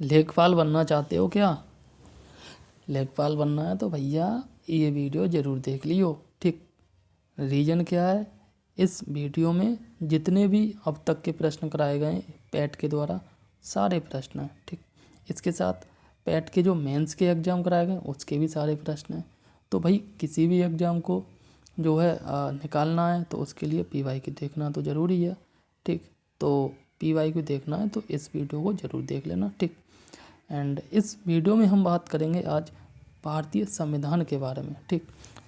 लेखपाल बनना चाहते हो क्या? लेखपाल बनना है तो भैया ये वीडियो ज़रूर देख लियो। ठीक, रीज़न क्या है, इस वीडियो में जितने भी अब तक के प्रश्न कराए गए पैट के द्वारा सारे प्रश्न हैं। ठीक, इसके साथ पैट के जो मेंस के एग्ज़ाम कराए गए उसके भी सारे प्रश्न हैं। तो भाई किसी भी एग्ज़ाम को जो है निकालना है तो उसके लिए PYQ देखना तो ज़रूरी है। ठीक, तो PYQ देखना है तो इस वीडियो को ज़रूर देख लेना। ठीक, एंड इस वीडियो में हम बात करेंगे आज भारतीय संविधान के बारे में। ठीक,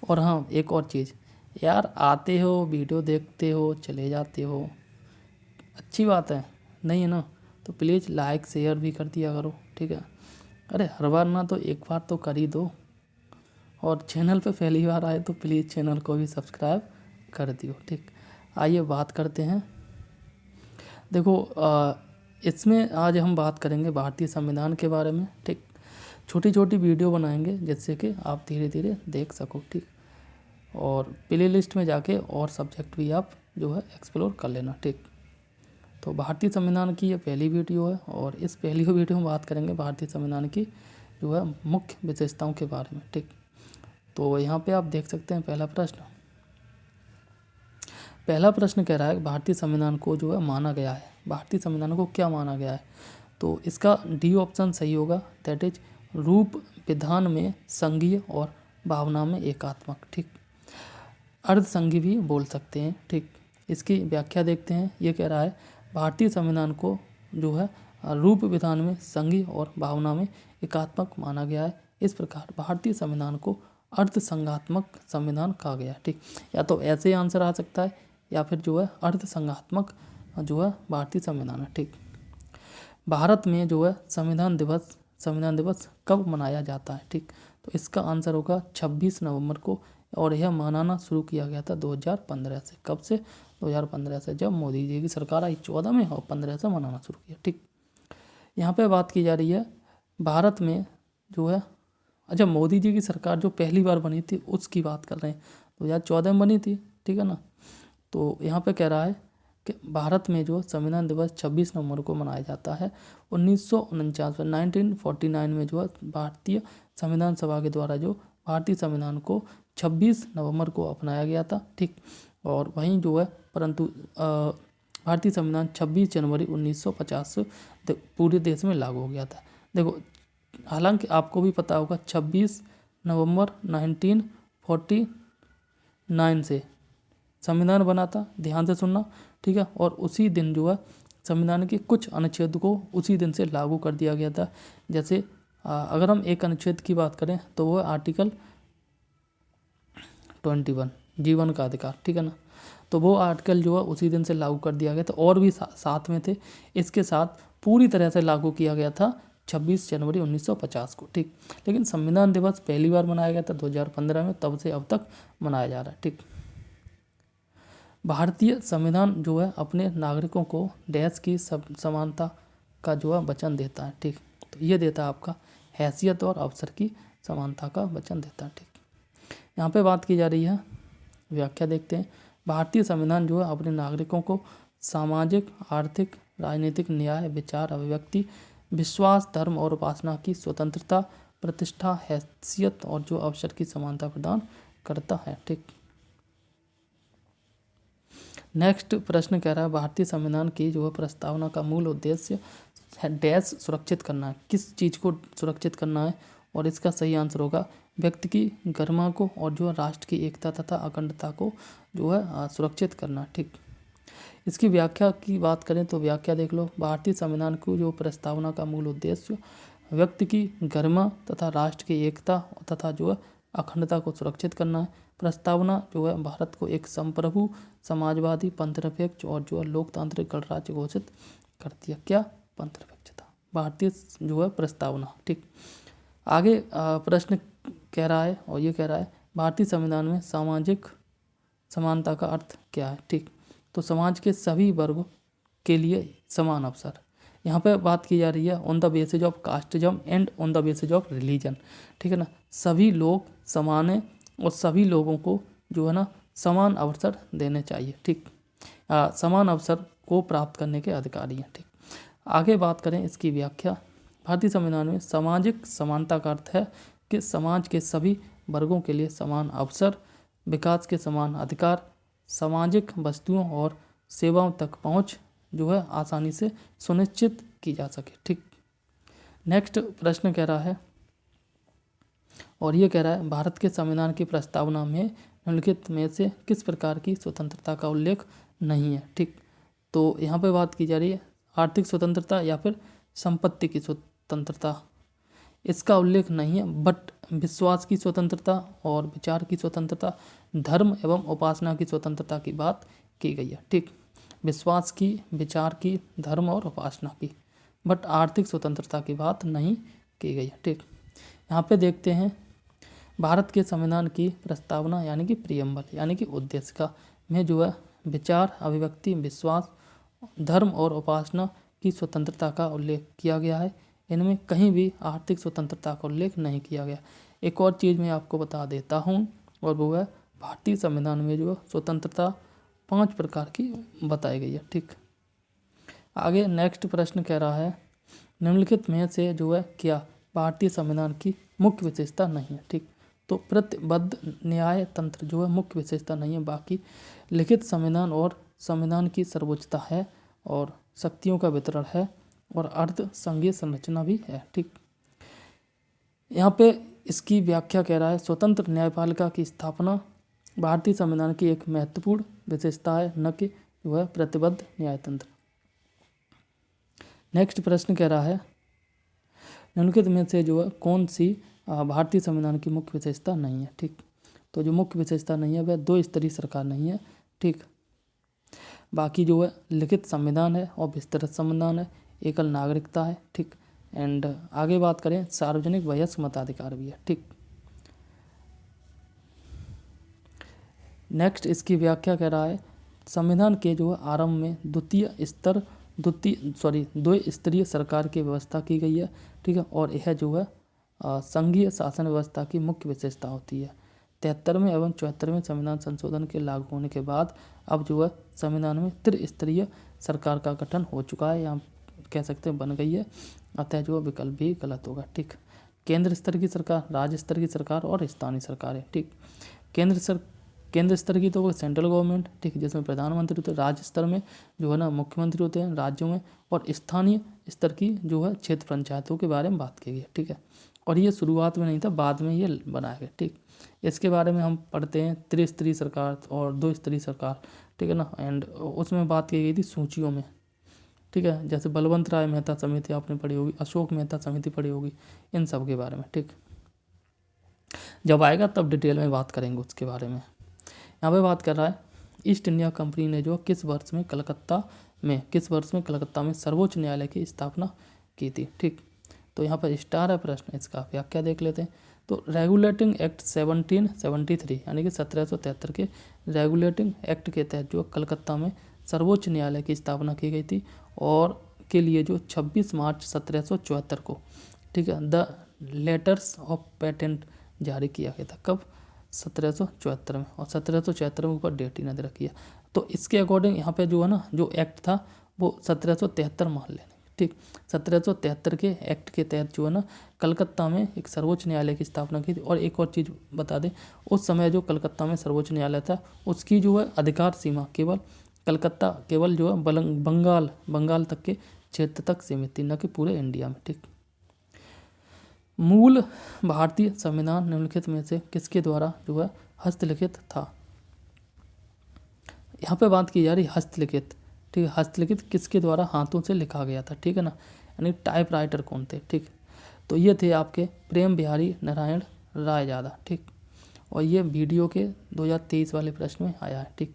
और हाँ एक और चीज़ यार, आते हो वीडियो देखते हो चले जाते हो, अच्छी बात है नहीं है ना, तो प्लीज़ लाइक शेयर भी कर दिया करो। ठीक है, अरे हर बार ना तो एक बार तो कर ही दो, और चैनल पे पहली बार आए तो प्लीज़ चैनल को भी सब्सक्राइब कर दियो। ठीक, आइए बात करते हैं। देखो इसमें आज हम बात करेंगे भारतीय संविधान के बारे में। ठीक, छोटी छोटी वीडियो बनाएंगे जिससे कि आप धीरे धीरे देख सको। ठीक, और प्ले लिस्ट में जाके और सब्जेक्ट भी आप जो है एक्सप्लोर कर लेना। ठीक, तो भारतीय संविधान की ये पहली वीडियो है और इस पहली वीडियो में बात करेंगे भारतीय संविधान की जो है मुख्य विशेषताओं के बारे में। ठीक, तो यहाँ पे आप देख सकते हैं पहला प्रश्न कह रहा है भारतीय संविधान को जो है माना गया है, भारतीय संविधान को क्या माना गया है, तो इसका डी ऑप्शन सही होगा, दैट इज रूप विधान में संघीय और भावना में एकात्मक। ठीक, अर्धसंघी भी बोल सकते हैं। ठीक, इसकी व्याख्या देखते हैं। ये कह रहा है भारतीय संविधान को जो है रूप विधान में संघीय और भावना में एकात्मक माना गया है। इस प्रकार भारतीय संविधान को अर्धसंघात्मक संविधान कहा गया है। ठीक, या तो ऐसे आंसर आ सकता है या फिर जो है अर्धसंघात्मक जो है भारतीय संविधान है। ठीक, भारत में जो है संविधान दिवस कब मनाया जाता है? ठीक, तो इसका आंसर होगा 26 नवंबर को, और यह मनाना शुरू किया गया था 2015 से। कब से? 2015 से, जब मोदी जी की सरकार आई 14 में, और 15 से मनाना शुरू किया। ठीक, यहाँ पे बात की जा रही है भारत में जो है, अच्छा मोदी जी की सरकार जो पहली बार बनी थी उसकी बात कर रहे हैं, 2014 में बनी थी। ठीक है ना, तो यहाँ पे कह रहा है कि भारत में जो संविधान दिवस 26 नवंबर को मनाया जाता है। 1949 में जो है भारतीय संविधान सभा के द्वारा जो भारतीय संविधान को 26 नवंबर को अपनाया गया था। ठीक, और वहीं जो है परंतु भारतीय संविधान 26 जनवरी 1950 पूरे देश में लागू हो गया था। देखो, हालांकि आपको भी पता होगा 26 नवंबर 1949 से संविधान बना था, ध्यान से सुनना। ठीक है, और उसी दिन जो है संविधान के कुछ अनुच्छेद को उसी दिन से लागू कर दिया गया था। जैसे अगर हम एक अनुच्छेद की बात करें तो वो आर्टिकल 21 जीवन का अधिकार। ठीक है ना, तो वो आर्टिकल जो है उसी दिन से लागू कर दिया गया था, और भी साथ में थे। इसके साथ पूरी तरह से लागू किया गया था 26 जनवरी 1950 को। ठीक, लेकिन संविधान दिवस पहली बार मनाया गया था 2015 में, तब से अब तक मनाया जा रहा है। ठीक, भारतीय संविधान जो है अपने नागरिकों को देश की समानता का जो है वचन देता है। ठीक, तो ये देता है आपका हैसियत और अवसर की समानता का वचन देता है। ठीक, यहाँ पे बात की जा रही है, व्याख्या देखते हैं। भारतीय संविधान जो है अपने नागरिकों को सामाजिक, आर्थिक, राजनीतिक न्याय, विचार, अभिव्यक्ति, विश्वास, धर्म और उपासना की स्वतंत्रता, प्रतिष्ठा, हैसियत और जो अवसर की समानता प्रदान करता है। ठीक, नेक्स्ट प्रश्न कह रहा है भारतीय संविधान की जो है प्रस्तावना का मूल उद्देश्य है डैश सुरक्षित करना है। किस चीज़ को सुरक्षित करना है? और इसका सही आंसर होगा व्यक्ति की गरिमा को और जो राष्ट्र की एकता तथा अखंडता को जो है सुरक्षित करना। ठीक, इसकी व्याख्या की बात करें तो व्याख्या देख लो। भारतीय संविधान को जो प्रस्तावना का मूल उद्देश्य व्यक्ति की गरिमा तथा राष्ट्र की एकता तथा जो है अखंडता को सुरक्षित करना है। प्रस्तावना जो है भारत को एक संप्रभु, समाजवादी, पंथनिरपेक्ष और जो है लोकतांत्रिक गणराज्य घोषित करती है। क्या? पंथनिरपेक्षता, भारतीय जो है प्रस्तावना। ठीक, आगे प्रश्न कह रहा है, और ये कह रहा है भारतीय संविधान में सामाजिक समानता का अर्थ क्या है? ठीक, तो समाज के सभी वर्गों के लिए समान अवसर। यहाँ पे बात की जा रही है on the basis of casteism and on the basis of religion. ठीक है ना, सभी लोग समान हैं और सभी लोगों को जो है ना समान अवसर देने चाहिए। ठीक, समान अवसर को प्राप्त करने के अधिकारी हैं। ठीक, आगे बात करें इसकी व्याख्या भारतीय संविधान में सामाजिक समानता का अर्थ है कि समाज के सभी वर्गों के लिए समान अवसर, विकास के समान अधिकार, सामाजिक वस्तुओं और सेवाओं तक पहुंच जो है आसानी से सुनिश्चित की जा सके। ठीक, नेक्स्ट प्रश्न कह रहा है, और ये कह रहा है भारत के संविधान की प्रस्तावना में निम्नलिखित में से किस प्रकार की स्वतंत्रता का उल्लेख नहीं है। ठीक, तो यहाँ पे बात की जा रही है आर्थिक स्वतंत्रता या फिर संपत्ति की स्वतंत्रता, इसका उल्लेख नहीं है, बट विश्वास की स्वतंत्रता और विचार की स्वतंत्रता, धर्म एवं उपासना की स्वतंत्रता की बात की गई है। ठीक, विश्वास की, विचार की, धर्म और उपासना की, बट आर्थिक स्वतंत्रता की बात नहीं की गई है। ठीक, यहाँ पे देखते हैं भारत के संविधान की प्रस्तावना यानी कि प्रियम्बल यानी कि उद्देशिका में जो है विचार, अभिव्यक्ति, विश्वास, धर्म और उपासना की स्वतंत्रता का उल्लेख किया गया है। इनमें कहीं भी आर्थिक स्वतंत्रता का उल्लेख नहीं किया गया। एक और चीज़ मैं आपको बता देता हूँ, और वो है भारतीय संविधान में जो स्वतंत्रता 5 प्रकार की बताई गई है। ठीक, आगे नेक्स्ट प्रश्न कह रहा है निम्नलिखित में से जो है क्या भारतीय संविधान की मुख्य विशेषता नहीं है। ठीक, तो प्रतिबद्ध न्याय तंत्र जो है मुख्य विशेषता नहीं है, बाकी लिखित संविधान और संविधान की सर्वोच्चता है, और शक्तियों का वितरण है, और अर्ध संघीय संरचना भी है। ठीक, यहाँ पे इसकी व्याख्या कह रहा है स्वतंत्र न्यायपालिका की स्थापना भारतीय संविधान की एक महत्वपूर्ण विशेषता है, न कि जो है प्रतिबद्ध न्यायतंत्र। नेक्स्ट प्रश्न कह रहा है निम्नलिखित में से जो है कौन सी भारतीय संविधान की मुख्य विशेषता नहीं है। ठीक, तो जो मुख्य विशेषता नहीं है वह 2 स्तरीय सरकार नहीं है। ठीक, बाकी जो है लिखित संविधान है और विस्तृत संविधान है, एकल नागरिकता है। ठीक, एंड आगे बात करें सार्वजनिक वयस्क मताधिकार भी है। ठीक, नेक्स्ट इसकी व्याख्या कह रहा है संविधान के जो है आरंभ में दो स्तरीय सरकार की व्यवस्था की गई है। ठीक है, और यह जो है संघीय शासन व्यवस्था की मुख्य विशेषता होती है। 73वें एवं 74वें संविधान संशोधन के लागू होने के बाद अब जो है संविधान में त्रिस्तरीय सरकार का गठन हो चुका है, या कह सकते हैं बन गई है, अतः जो विकल्प भी गलत होगा। ठीक, केंद्र स्तर की सरकार, राज्य स्तर की सरकार और स्थानीय सरकार है। ठीक, केंद्र स्तर की तो वो सेंट्रल गवर्नमेंट, ठीक, जिसमें प्रधानमंत्री होते हैं, राज्य स्तर में जो है ना मुख्यमंत्री होते हैं राज्यों में, और स्थानीय स्तर की जो है क्षेत्र पंचायतों के बारे में बात की गई। ठीक है, और ये शुरुआत में नहीं था, बाद में ये बनाया गया। ठीक, इसके बारे में हम पढ़ते हैं त्रिस्तरीय सरकार और 2 स्तरीय सरकार। ठीक है ना, एंड उसमें बात की गई थी सूचियों में। ठीक है, जैसे बलवंत राय मेहता समिति आपने पढ़ी होगी, अशोक मेहता समिति पढ़ी होगी, इन सब के बारे में। ठीक, जब आएगा तब डिटेल में बात करेंगे उसके बारे में। यहाँ पे बात कर रहा है ईस्ट इंडिया कंपनी ने जो किस वर्ष में कलकत्ता में सर्वोच्च न्यायालय की स्थापना की थी। ठीक, तो यहाँ पर स्टार है प्रश्न, इसका व्याख्या देख लेते हैं। तो रेगुलेटिंग एक्ट 1773 यानी कि 1773 के रेगुलेटिंग एक्ट के तहत जो कलकत्ता में सर्वोच्च न्यायालय की स्थापना की गई थी, और के लिए जो 26 मार्च 1774 को, ठीक है, द लेटर्स ऑफ पेटेंट जारी किया गया था। कब? 1774 में, और 1774 में ऊपर डेट ही नहीं दे रखी है। तो इसके अकॉर्डिंग यहाँ पे जो है ना जो एक्ट था वो 1773 मान लेने। ठीक, 1773 के एक्ट के तहत जो है ना कलकत्ता में एक सर्वोच्च न्यायालय की स्थापना की थी। और एक और चीज़ बता दें, उस समय जो कलकत्ता में सर्वोच्च न्यायालय था उसकी जो है अधिकार सीमा केवल कलकत्ता, केवल जो है बंगाल तक के क्षेत्र तक सीमित थी, न कि पूरे इंडिया में। ठीक, मूल भारतीय संविधान निम्नलिखित में से किसके द्वारा जो है हस्तलिखित था? यहाँ पे बात की जा रही हस्तलिखित। ठीक है, हस्तलिखित किसके द्वारा हाथों से लिखा गया था? ठीक है ना, यानी टाइप राइटर कौन थे? ठीक, तो ये थे आपके प्रेम बिहारी नारायण रायजादा। ठीक, और ये वीडियो के 2023 वाले प्रश्न में आया है। ठीक,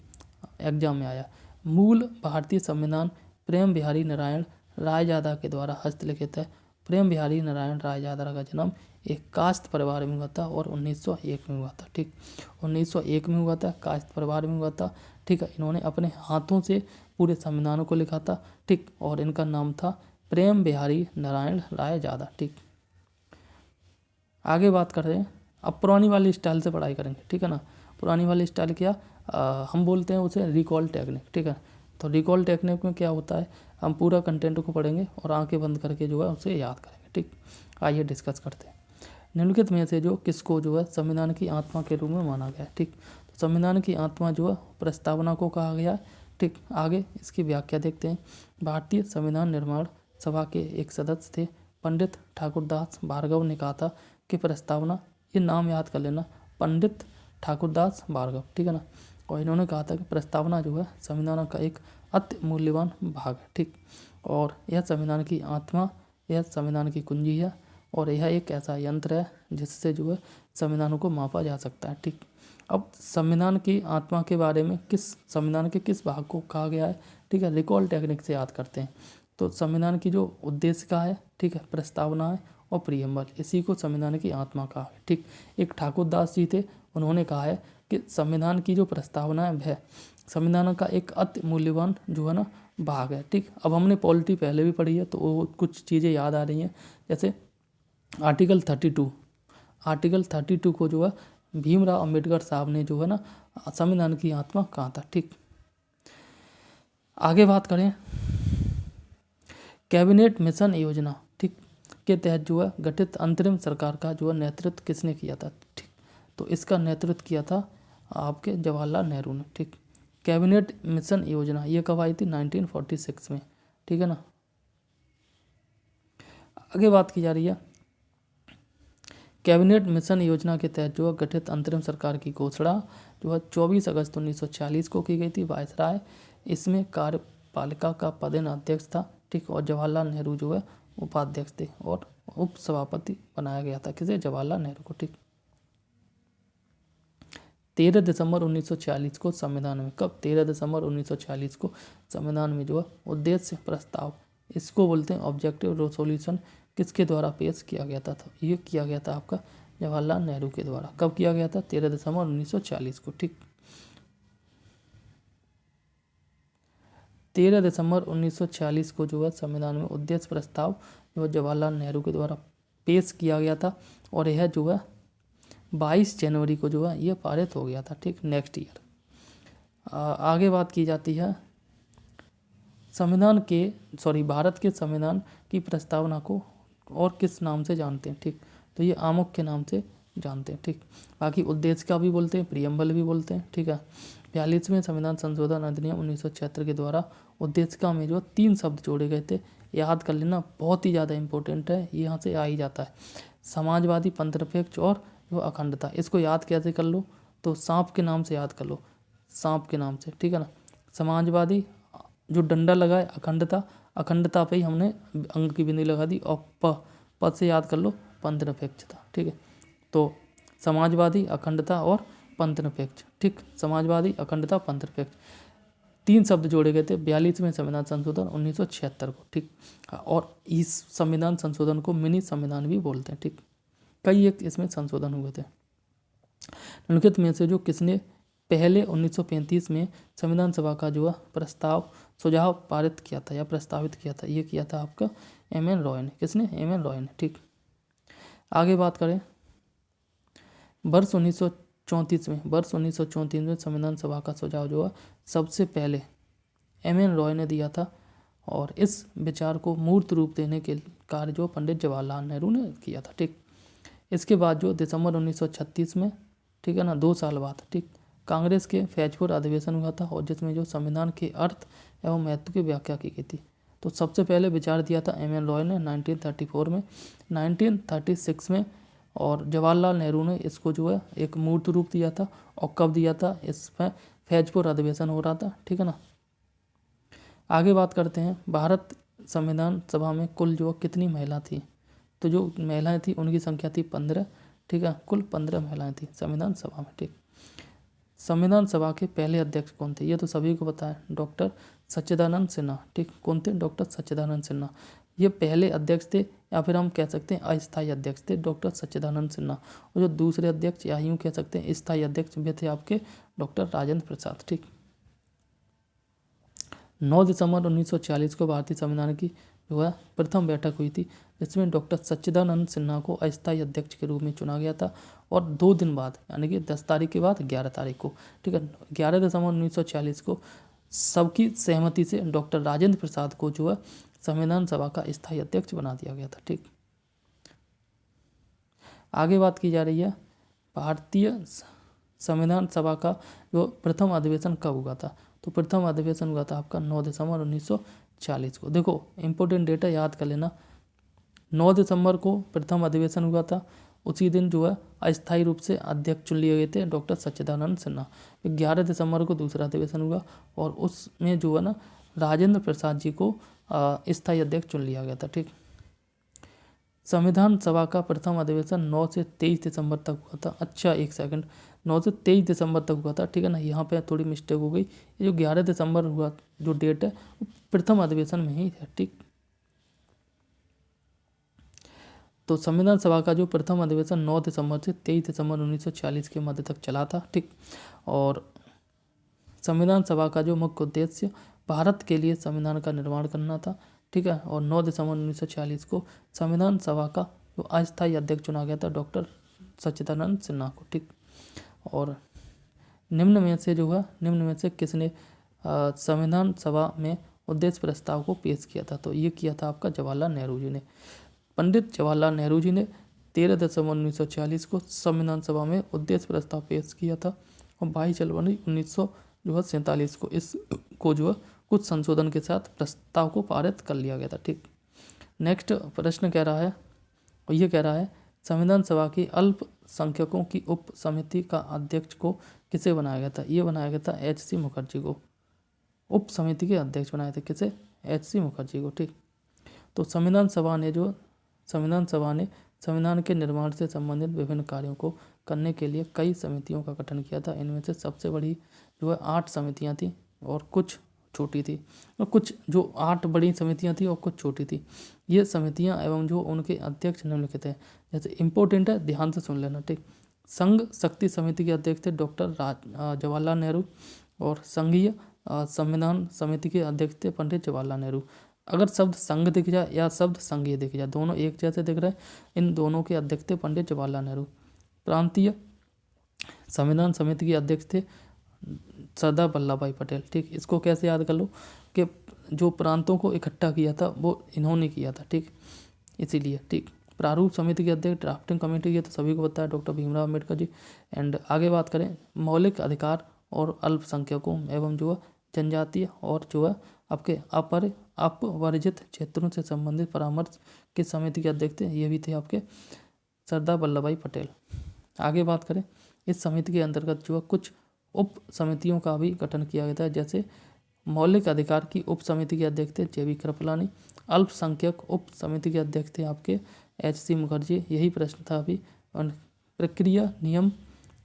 एग्जाम में आया। मूल भारतीय संविधान प्रेम बिहारी नारायण रायजादा के द्वारा हस्तलिखित है। प्रेम बिहारी नारायण रायजादा का जन्म एक कास्त परिवार में हुआ था और 1901 में हुआ था। ठीक, 1901 में हुआ था, कास्त परिवार में हुआ था। ठीक है, इन्होंने अपने हाथों से पूरे संविधानों को लिखा था। ठीक, और इनका नाम था प्रेम बिहारी नारायण रायजादा। ठीक, आगे बात कर रहे हैं, अब पुरानी वाली स्टाइल से पढ़ाई करेंगे। ठीक है ना, पुरानी वाली स्टाइल क्या हम बोलते हैं उसे रिकॉल टेक्निक। ठीक है, तो रिकॉल टेक्निक में क्या होता है, हम पूरा कंटेंट को पढ़ेंगे और आंखें बंद करके जो है उसे याद करेंगे। ठीक, आइए डिस्कस करते हैं। निम्नलिखित में से जो किसको जो है संविधान की आत्मा के रूप में माना गया है। ठीक, तो संविधान की आत्मा जो है प्रस्तावना को कहा गया है। ठीक, आगे इसकी व्याख्या देखते हैं। भारतीय संविधान निर्माण सभा के एक सदस्य थे पंडित ठाकुरदास भार्गव ने कहा था कि प्रस्तावना, ये नाम याद कर लेना, पंडित ठाकुरदास भार्गव, ठीक है ना। और इन्होंने कहा था कि प्रस्तावना जो है संविधान का एक अति मूल्यवान भाग है। ठीक, और यह संविधान की आत्मा, यह संविधान की कुंजी है और यह एक ऐसा यंत्र है जिससे जो है संविधानों को मापा जा सकता है। ठीक, अब संविधान की आत्मा के बारे में संविधान के किस भाग को कहा गया है, ठीक है, रिकॉल टेक्निक से याद करते हैं। तो संविधान की जो उद्देश्य का है, ठीक है, प्रस्तावना है और प्रियम्बल, इसी को संविधान की आत्मा कहा है। ठीक, एक ठाकुरदास जी थे, उन्होंने कहा है कि संविधान की जो प्रस्तावना है वह संविधान का एक अति मूल्यवान जो है ना भाग है। ठीक, अब हमने पॉलिटी पहले भी पढ़ी है तो वो कुछ चीज़ें याद आ रही हैं, जैसे आर्टिकल 32 को जो है भीमराव अंबेडकर साहब ने जो है ना संविधान की आत्मा कहा था। ठीक, आगे बात करें कैबिनेट मिशन योजना, ठीक, के तहत जो है गठित अंतरिम सरकार का जो है नेतृत्व किसने किया था। ठीक, तो इसका नेतृत्व किया था आपके जवाहरलाल नेहरू ने। ठीक, कैबिनेट मिशन योजना ये कब आई थी, 1946 में। ठीक है ना। आगे बात की जा रही है कैबिनेट मिशन योजना के तहत जो है गठित अंतरिम सरकार की घोषणा जो है 24 अगस्त 1946 को की गई थी। वायसराय इसमें कार्यपालिका का पदेन अध्यक्ष था। ठीक, और जवाहरलाल नेहरू जो है उपाध्यक्ष थे और उप सभापति बनाया गया था किसे, जवाहरलाल नेहरू को। ठीक, 13 दिसंबर 1946 को संविधान में, कब, 13 दिसंबर 1946 को संविधान में जो है उद्देश्य प्रस्ताव, इसको बोलते हैं ऑब्जेक्टिव रेजोल्यूशन, किसके द्वारा पेश किया गया था, ये किया गया था आपका जवाहरलाल नेहरू के द्वारा। कब किया गया था, 13 दिसंबर 1940 को। ठीक, 13 दिसंबर 1940 को जो है संविधान में उद्देश्य प्रस्ताव जो है जवाहरलाल नेहरू के द्वारा पेश किया गया था और यह जो है 22 जनवरी को जो है ये पारित हो गया था। ठीक, नेक्स्ट ईयर। आगे बात की जाती है भारत के संविधान की प्रस्तावना को और किस नाम से जानते हैं। ठीक, तो ये आमुख के नाम से जानते हैं। ठीक, बाकी उद्देश्य का भी बोलते हैं, प्रियम्बल भी बोलते हैं। ठीक है, 42वें संविधान संशोधन अधिनियम 1976 के द्वारा उद्देशिका में जो 3 शब्द जोड़े गए थे, याद कर लेना, बहुत ही ज़्यादा इंपॉर्टेंट है, ये यहाँ से आ ही जाता है, समाजवादी, पंथनिरपेक्ष और जो अखंडता। इसको याद कैसे कर लो, तो सांप के नाम से याद कर लो, सांप के नाम से। ठीक है ना, समाजवादी जो डंडा लगा है, अखंडता पे ही हमने अंग की बिंदी लगा दी, और पद से याद कर लो पंथनिरपेक्षता। ठीक है, तो समाजवादी, अखंडता और पंथनिरपेक्ष। ठीक, समाजवादी, अखंडता, पंथनिरपेक्ष, 3 शब्द जोड़े गए थे 42वें संविधान संशोधन 1976 को। ठीक, और इस संविधान संशोधन को मिनी संविधान भी बोलते हैं। ठीक, कई एक इसमें संशोधन हुए थे। निम्नलिखित में से जो किसने पहले 1935 में संविधान सभा का जो है सुझाव पारित किया था या प्रस्तावित किया था, ये किया था आपका एम.एन. रॉय ने। किसने, एम.एन. रॉय ने। ठीक, आगे बात करें वर्ष 1934 में संविधान सभा का सुझाव जो है सबसे पहले एम.एन. रॉय ने दिया था और इस विचार को मूर्त रूप देने के कार्य जो पंडित जवाहरलाल नेहरू ने किया था। ठीक, इसके बाद जो दिसंबर 1936 में, ठीक है ना, 2 साल बाद, ठीक, कांग्रेस के फैजपुर अधिवेशन हुआ था और जिसमें जो संविधान के अर्थ एवं महत्व की व्याख्या की गई थी। तो सबसे पहले विचार दिया था एम.एन. रॉय ने 1934 में, 1936 में, और जवाहरलाल नेहरू ने इसको जो है एक मूर्त रूप दिया था। और कब दिया था, इसमें फैजपुर अधिवेशन हो रहा था। ठीक है ना। आगे बात करते हैं भारत संविधान सभा में कुल जो कितनी महिला थी, तो जो महिलाएं थी उनकी संख्या थी 15। ठीक है, कुल 15 महिलाएं थी संविधान सभा में। ठीक, संविधान सभा के पहले अध्यक्ष कौन थे, ये तो सभी को पता है, डॉक्टर सच्चिदानंद सिन्हा। ठीक, कौन थे, डॉक्टर सच्चिदानंद सिन्हा, ये पहले अध्यक्ष थे, या फिर हम कह सकते हैं अस्थायी अध्यक्ष थे डॉक्टर सच्चिदानंद सिन्हा। और जो दूसरे अध्यक्ष या यूँ कह सकते हैं स्थायी अध्यक्ष वे थे आपके डॉक्टर राजेंद्र प्रसाद। ठीक, 9 दिसंबर 1940 को भारतीय संविधान की जो है प्रथम बैठक हुई थी, जिसमें डॉक्टर सच्चिदानंद सिन्हा को अस्थायी अध्यक्ष के रूप में चुना गया था। और 2 दिन बाद यानी कि 10 तारीख के बाद 11 तारीख को, ठीक है, 11 दिसंबर 1940 को सबकी सहमति से डॉक्टर राजेंद्र प्रसाद को जो है संविधान सभा का स्थायी अध्यक्ष बना दिया गया था। ठीक, आगे बात की जा रही है भारतीय संविधान सभा का जो प्रथम अधिवेशन कब हुआ था। तो प्रथम अधिवेशन हुआ था आपका 9 दिसंबर 1940 को। देखो इंपॉर्टेंट डेटा याद कर लेना, 9 दिसंबर को प्रथम अधिवेशन हुआ था। उसी दिन जो है अस्थायी रूप से अध्यक्ष चुन लिए गए थे डॉक्टर सच्चिदानंद सिन्हा। 11 दिसंबर को दूसरा अधिवेशन हुआ और उसमें जो है ना राजेंद्र प्रसाद जी को स्थायी अध्यक्ष चुन लिया गया था। ठीक, संविधान सभा का प्रथम अधिवेशन 9 से 23 दिसंबर तक हुआ था। अच्छा एक सेकंड, 9 से 23 दिसंबर तक हुआ था। ठीक है ना, यहाँ पे थोड़ी मिस्टेक हो गई। ये जो 11 दिसंबर हुआ जो डेट है वो प्रथम अधिवेशन में ही है। ठीक, तो संविधान सभा का जो प्रथम अधिवेशन 9 दिसंबर से 23 दिसंबर 1940 के मध्य तक चला था। ठीक, और संविधान सभा का जो मुख्य उद्देश्य भारत के लिए संविधान का निर्माण करना था। ठीक है, और 9 दिसंबर 1940 को संविधान सभा का जो अस्थायी अध्यक्ष चुना गया था डॉक्टर सच्चिदानंद सिन्हा को। ठीक, और निम्न में से किसने संविधान सभा में उद्देश्य प्रस्ताव को पेश किया था। तो ये किया था आपका जवाहरलाल नेहरू जी ने। पंडित जवाहरलाल नेहरू जी ने 13 दिसंबर 1940 को संविधान सभा में उद्देश्य प्रस्ताव पेश किया था और 22 जनवरी 1947 को इसको जो है कुछ संशोधन के साथ प्रस्ताव को पारित कर लिया गया था। ठीक, नेक्स्ट प्रश्न कह रहा है और ये कह रहा है संविधान सभा की अल्पसंख्यकों की उप समिति का अध्यक्ष को किसे बनाया गया था। ये बनाया गया था H.C. मुखर्जी को। उप समिति के अध्यक्ष बनाए थे किसे, H.C. मुखर्जी को। ठीक, तो संविधान सभा ने संविधान के निर्माण से संबंधित विभिन्न कार्यों को करने के लिए कई समितियों का गठन किया था। इनमें से सबसे बड़ी जो है 8 समितियां थी और कुछ छोटी थी, और कुछ जो 8 बड़ी समितियां थी और कुछ छोटी थी। ये समितियां एवं जो उनके अध्यक्ष निम्नलिखित हैं। जैसे इंपॉर्टेंट है, ध्यान से सुन लेना। ठीक, संघ शक्ति समिति के अध्यक्ष थे डॉक्टर जवाहरलाल नेहरू और संघीय संविधान समिति के अध्यक्ष थे पंडित जवाहरलाल नेहरू। अगर शब्द संघ दिख जाए या शब्द संघीय दिख जाए, दोनों एक जैसे दिख रहे हैं, इन दोनों के अध्यक्ष थे पंडित जवाहरलाल नेहरू। प्रांतीय संविधान समिति के अध्यक्ष थे सरदार वल्लभ भाई पटेल। ठीक, इसको कैसे याद कर लो कि जो प्रांतों को इकट्ठा किया था वो इन्होंने किया था। ठीक, इसीलिए। ठीक, प्रारूप समिति के अध्यक्ष ड्राफ्टिंग कमेटी के तो सभी को पता है डॉक्टर भीमराव अम्बेडकर जी। एंड आगे बात करें मौलिक अधिकार और अल्पसंख्यकों एवं जो है जनजातीय और जो है आपके अपवर्जित क्षेत्रों से संबंधित परामर्श की समिति के अध्यक्ष थे, ये भी थे आपके सरदार वल्लभ भाई पटेल। आगे बात करें इस समिति के अंतर्गत जो है कुछ उप समितियों का भी गठन किया गया था। जैसे मौलिक अधिकार की उप समिति के अध्यक्ष थे JB कृपलानी। अल्पसंख्यक उप समिति के अध्यक्ष थे आपके H.C. मुखर्जी। यही प्रश्न था अभी। प्रक्रिया नियम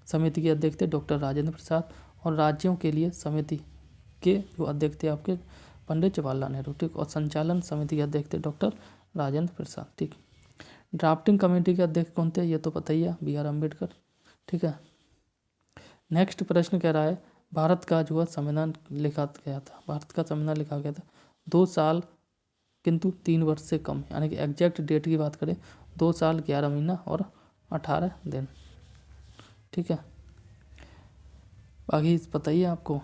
समिति के अध्यक्ष थे डॉक्टर राजेंद्र प्रसाद और राज्यों के लिए समिति के जो अध्यक्ष थे आपके पंडित जवाहरलाल नेहरू। ठीक, और संचालन समिति के अध्यक्ष थे डॉक्टर राजेंद्र प्रसाद। ठीक, ड्राफ्टिंग कमेटी के अध्यक्ष कौन थे, ये तो पता ही है, BR अम्बेडकर। ठीक है, नेक्स्ट प्रश्न कह रहा है भारत का जो है संविधान लिखा गया था। भारत का संविधान लिखा गया था 2 साल किंतु 3 वर्ष से कम, यानी कि एग्जैक्ट डेट की बात करें 2 साल 11 महीना और 18 दिन। ठीक है, बाकी पता ही है आपको।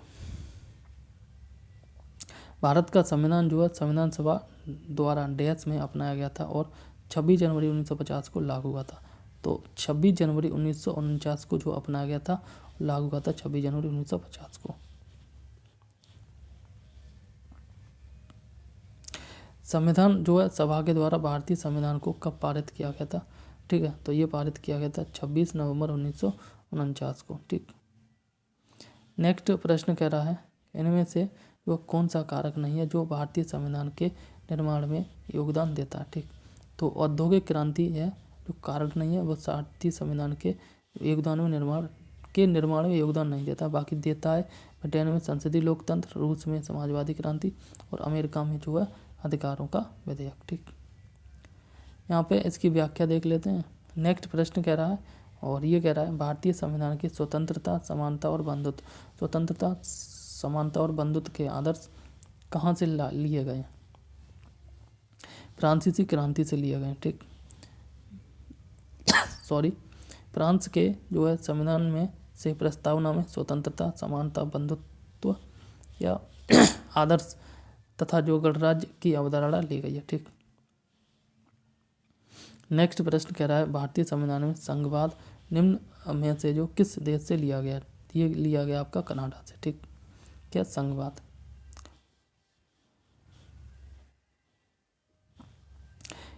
भारत का संविधान जो है संविधान सभा द्वारा डैश में अपनाया गया था और 26 जनवरी 1950 को लागू हुआ था। तो 26 जनवरी 1949 को जो अपनाया गया था लागू हुआ था 26 जनवरी 1950 को। संविधान जो है सभा के द्वारा भारतीय संविधान को कब पारित किया गया था। ठीक है, तो ये पारित किया गया था 26 नवंबर 1949 को। ठीक, नेक्स्ट प्रश्न कह रहा है इनमें से वो कौन सा कारक नहीं है जो भारतीय संविधान के निर्माण में योगदान देता है। ठीक, तो औद्योगिक क्रांति है जो कारक नहीं है, वो भारतीय संविधान के योगदान में निर्माण में योगदान नहीं देता। बाकी देता है ब्रिटेन में संसदीय लोकतंत्र, रूस में समाजवादी क्रांति और अमेरिका में जो है अधिकारों का विधेयक। ठीक, यहाँ पे इसकी व्याख्या देख लेते हैं। नेक्स्ट प्रश्न कह रहा है और ये कह रहा है भारतीय संविधान की स्वतंत्रता, समानता और बंधुत्व। स्वतंत्रता, समानता और बंधुत्व के आदर्श कहाँ से लिए गए? फ्रांसीसी क्रांति से लिए गए। ठीक, सॉरी, फ्रांस के जो है संविधान में से प्रस्तावना में स्वतंत्रता, समानता, बंधुत्व या आदर्श तथा जो गणराज्य की अवधारणा ली गई है। ठीक, नेक्स्ट प्रश्न कह रहा है भारतीय संविधान में संघवाद निम्न में से जो किस देश से लिया गया? ये लिया गया आपका कनाडा से। ठीक, क्या संघवाद?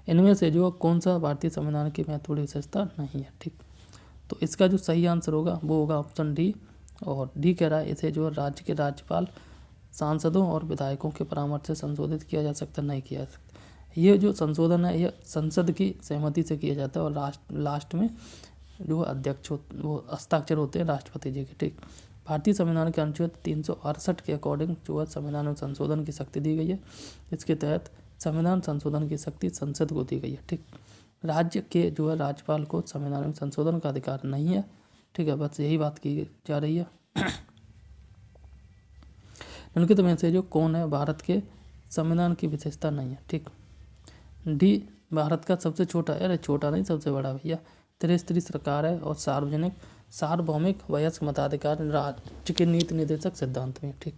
इनमें से जो कौन सा भारतीय संविधान की महत्वपूर्ण विशेषता नहीं है? ठीक, तो इसका जो सही आंसर होगा वो होगा ऑप्शन डी। और डी कह रहा है इसे जो राज्य के राज्यपाल, सांसदों और विधायकों के परामर्श से संशोधित किया जा सकता, नहीं किया जा सकता। ये जो संशोधन है ये संसद की सहमति से किया जाता है और लास्ट में जो अध्यक्ष वो हस्ताक्षर होते हैं राष्ट्रपति जी के। ठीक, भारतीय संविधान के अनुच्छेद 368 के अकॉर्डिंग जो है संविधान में संशोधन की शक्ति दी गई है। इसके तहत संविधान संशोधन की शक्ति संसद को दी गई है। ठीक, राज्य के जो है राज्यपाल को संविधान में संशोधन का अधिकार नहीं है। ठीक है, बस यही बात की जा रही है। निम्नलिखित में से जो कौन है भारत के संविधान की विशेषता नहीं है? ठीक, डी भारत का सबसे छोटा, अरे छोटा नहीं सबसे बड़ा भैया, त्रिस्तरीय सरकार है और सार्वभौमिक वयस्क मताधिकार राज्य के नीति निर्देशक सिद्धांत में। ठीक,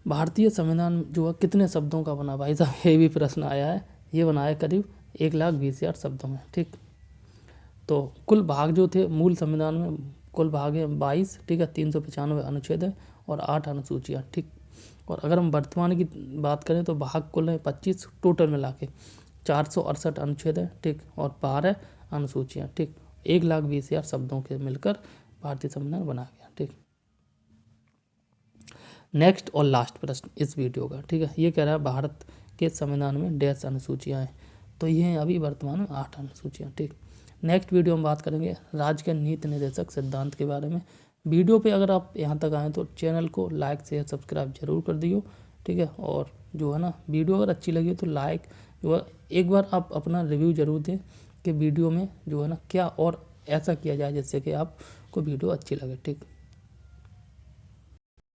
भारतीय संविधान जो है कितने शब्दों का बना? भाई साहब ये भी प्रश्न आया है। ये बना है करीब 1,20,000 शब्दों में। ठीक, तो कुल भाग जो थे मूल संविधान में कुल भाग है 22। ठीक है, 395 अनुच्छेद है और 8 अनुसूचियाँ। ठीक, और अगर हम वर्तमान की बात करें तो भाग कुल है 25, टोटल मिला के 468 अनुच्छेद है। ठीक, और 12 अनुसूचियाँ। ठीक, 1,20,000 शब्दों के मिलकर भारतीय संविधान बना गया। ठीक, नेक्स्ट और लास्ट प्रश्न इस वीडियो का। ठीक है, ये कह रहा है भारत के संविधान में डैश अनुसूचियाँ हैं, तो ये हैं अभी वर्तमान में 8 अनुसूचियाँ। ठीक, नेक्स्ट वीडियो में बात करेंगे राज्य के नीति निर्देशक सिद्धांत के बारे में। वीडियो पे अगर आप यहाँ तक आएँ तो चैनल को लाइक शेयर सब्सक्राइब जरूर कर दियो। ठीक है, और जो है ना वीडियो अगर अच्छी लगी तो लाइक जो है एक बार आप अपना रिव्यू जरूर दें कि वीडियो में जो है ना क्या और ऐसा किया जाए जिससे कि आपको वीडियो अच्छी लगे। ठीक।